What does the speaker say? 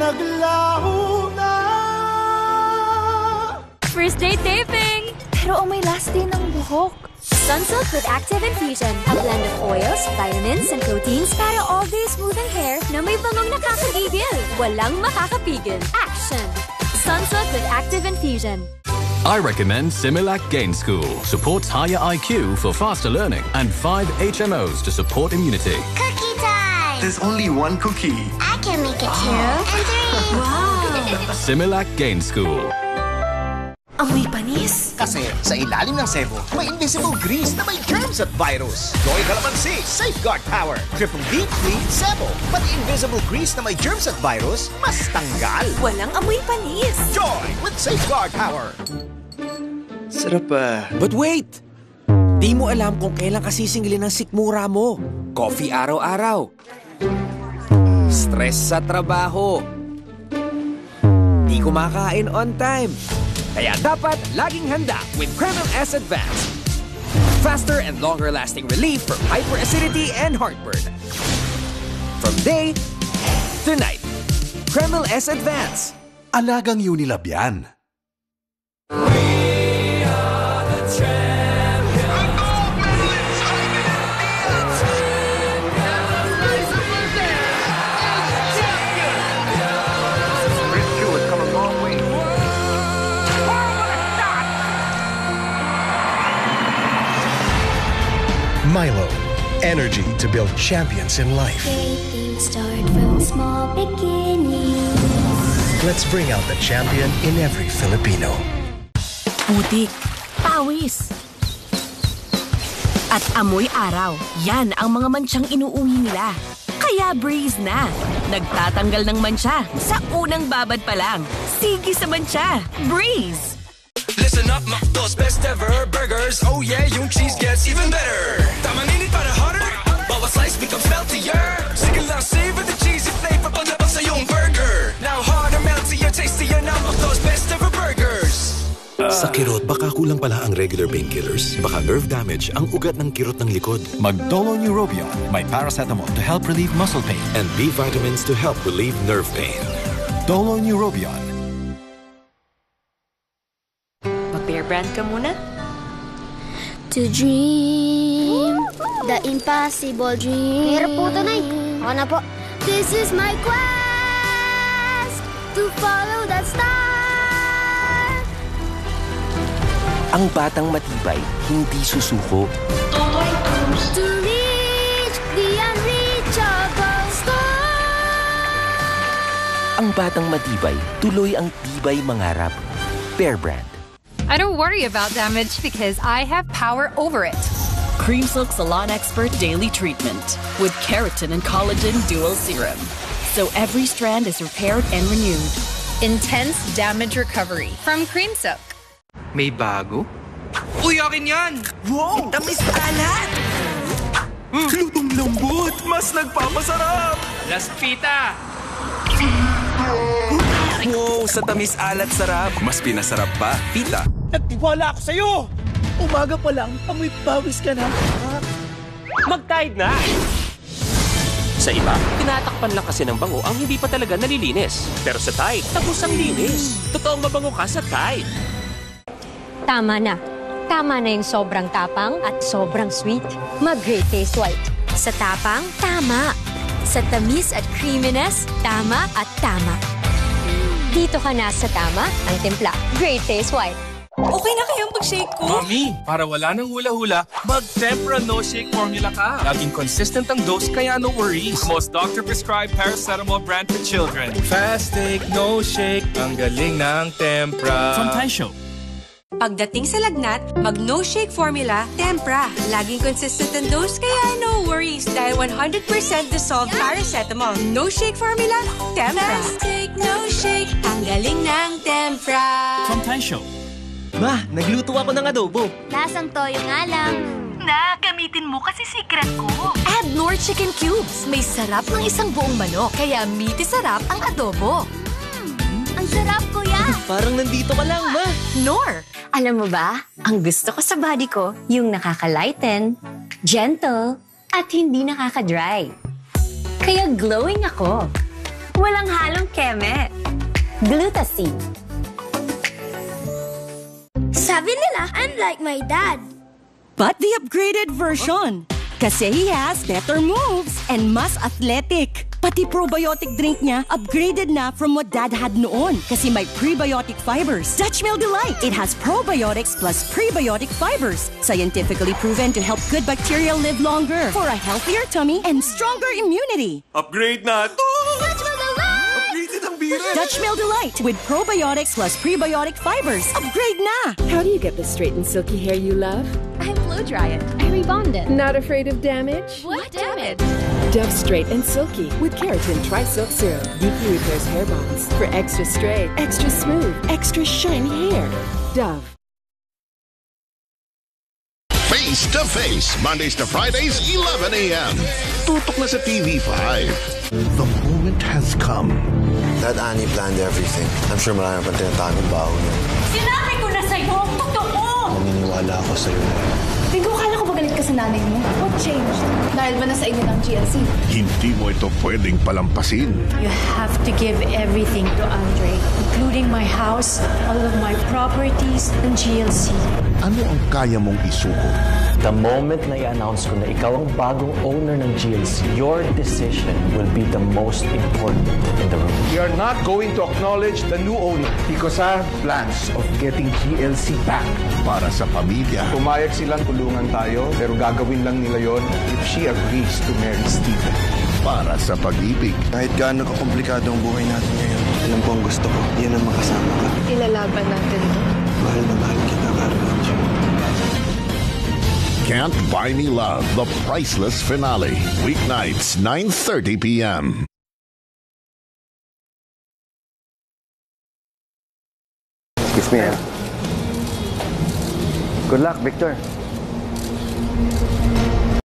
naglaho na. First day taping! Pero may last day ng buhok. Sunsilk with Active Infusion. A blend of oils, vitamins, and proteins para all-day smoothing hair na may bangong nakakagigil. Walang makakapigil. Action! Sunsilk with Active Infusion. I recommend Similac Gain School. Supports higher IQ for faster learning and 5 HMOs to support immunity. Cookie time! There's only one cookie. I can make it 2 and 3. Wow! Similac Gain School. Amoy panis. Kasi sa ilalim ng sebo, may invisible grease na may germs at virus. Joy Calamansi, Safeguard Power. Triple deep clean sebo. Pati invisible grease na may germs at virus, mas tanggal. Walang amoy panis. Joy with Safeguard Power. Sarap pa. But wait! Di mo alam kung kailan kasi singilin ng sikmura mo. Coffee araw-araw. Stress sa trabaho. Di kumakain on time. Kaya dapat laging handa with Kreml S Advance. Faster and longer-lasting relief from hyperacidity and heartburn. From day to night. Kreml S Advance. Alagang Unilab yan. Milo, energy to build champions in life. Great things start from small beginnings. Let's bring out the champion in every Filipino. Putik, pawis, at amoy araw. Yan ang mga mansyang inuuwi nila. Kaya Breeze na. Nagtatanggal ng mansya sa unang babad pa lang. Sige sa mansya. Breeze! Listen up, McDo's best ever burgers. Oh yeah, yung cheese gets even better. Tamang init para hotter. Bawat slice becomes meltier. Sige lang, savor the cheesy flavor paglabas sa yung burger. Now harder, meltier, tastier na McDo's best ever burgers. Sa kirot, baka kulang pala ang regular painkillers. Baka nerve damage ang ugat ng kirot ng likod. Mag-Dolo Neurobion. May paracetamol to help relieve muscle pain. And B vitamins to help relieve nerve pain. Dolo Neurobion. Mag-Bear Brand ka muna? To dream the impossible dream. Hirap po ito, Nay. Ako na po. This is my quest to follow that star. Ang batang matibay, hindi susuko. To reach the unreachable star. Ang batang matibay, tuloy ang tibay mangarap. Bear Brand. I don't worry about damage because I have power over it. Cream Silk Salon Expert Daily Treatment with keratin and collagen dual serum. So every strand is repaired and renewed. Intense damage recovery from Cream Silk. May bago? Uy, akin yan! Wow! Tamis alat! Lutong lambot! Mas nagpapasarap! Laspita! Wow! Sa tamis alat sarap! Mas pinasarap pa, pita. Nagtiwala ako sa'yo! Umaga pa lang, amoy pawis ka na. Mag-Tide na! Sa iba, tinatakpan lang kasi ng bango ang hindi pa talaga nalilinis. Pero sa Tide, tapos ang linis. Totoong mabango ka sa Tide. Tama na. Tama na yung sobrang tapang at sobrang sweet. Mag-Great Taste White. Sa tapang, tama. Sa tamis at creaminess, tama at tama. Dito ka na sa tama, ang timpla. Great Taste White. Okay na kayang pag-shake ko? Mami, para wala nang hula-hula, mag-Tempra No Shake formula ka. Laging consistent ang dose kaya no worries. Most doctor-prescribed paracetamol brand for children. Fast take, no shake, ang galing ng Tempra. From Taisho. Pagdating sa lagnat, mag-No Shake Formula, Tempra. Laging consistent ang dose, kaya no worries. Dahil 100% dissolved paracetamol. No Shake Formula, Tempra. Fast take, no shake, ang galing ng Tempra. From Taisho. Ma, nagluto ako ng adobo. Lasang toyo nga lang. Gamitin mo kasi secret ko. Add Knorr Chicken Cubes. May sarap ng isang buong manok, kaya meaty sarap ang adobo. Ang sarap, kuya. Parang nandito ka lang, Ma. Knorr. Alam mo ba, ang gusto ko sa body ko, yung nakaka-lighten, gentle, at hindi nakaka-dry. Kaya glowing ako. Walang halong keme. Glutacine. Sabi nila, I'm like my dad. But the upgraded version. Kasi he has better moves and mas athletic. Pati probiotic drink niya, upgraded na from what Dad had noon. Kasi may prebiotic fibers. Dutch Mill Delight. It has probiotics plus prebiotic fibers. Scientifically proven to help good bacteria live longer. For a healthier tummy and stronger immunity. Upgrade na to! Dutch Mill Delight! Upgraded ang bira! Dutch Mill Delight with probiotics plus prebiotic fibers. Upgrade na! How do you get the straight and silky hair you love? I blow dry it. I rebond it. Not afraid of damage? What damage? Dove Straight and Silky with Keratin Tri-Silk Serum. Deeply repairs hair bonds for extra straight, extra smooth, extra shiny hair. Dove. Face to Face, Mondays to Fridays, 11 a.m. Tutok na sa TV5. The moment has come. Dad, Annie planned everything. I'm sure marami pang tinatagong baho niya. Sinabi ko na sa'yo ang totoo! Naniniwala ako sa'yo. Tingko, kala ko ba galit ka sa nanay mo? What changed? Dahil ba nasa inyo ng GLC? Hindi mo ito pwedeng palampasin. You have to give everything to Andre, including my house, all of my properties, and GLC. Ano ang kaya mong isuko? The moment na i-announce ko na ikaw ang bagong owner ng GLC, your decision will be the most important in the room. We are not going to acknowledge the new owner because I have plans of getting GLC back. Para sa pamilya. Pumayag silang tulungan tayo, pero gagawin lang nila yon if she agrees to marry Steven. Para sa pag-ibig. Kahit gaano kakomplikado ang buhay natin ngayon, alam ko ang gusto ko. Yan ang makasama ka. Ilalaban natin ito. Mahal na mahal kita, Carlos. Can't Buy Me Love, the priceless finale. Weeknights, 9:30 p.m. Excuse me, Good luck, Victor.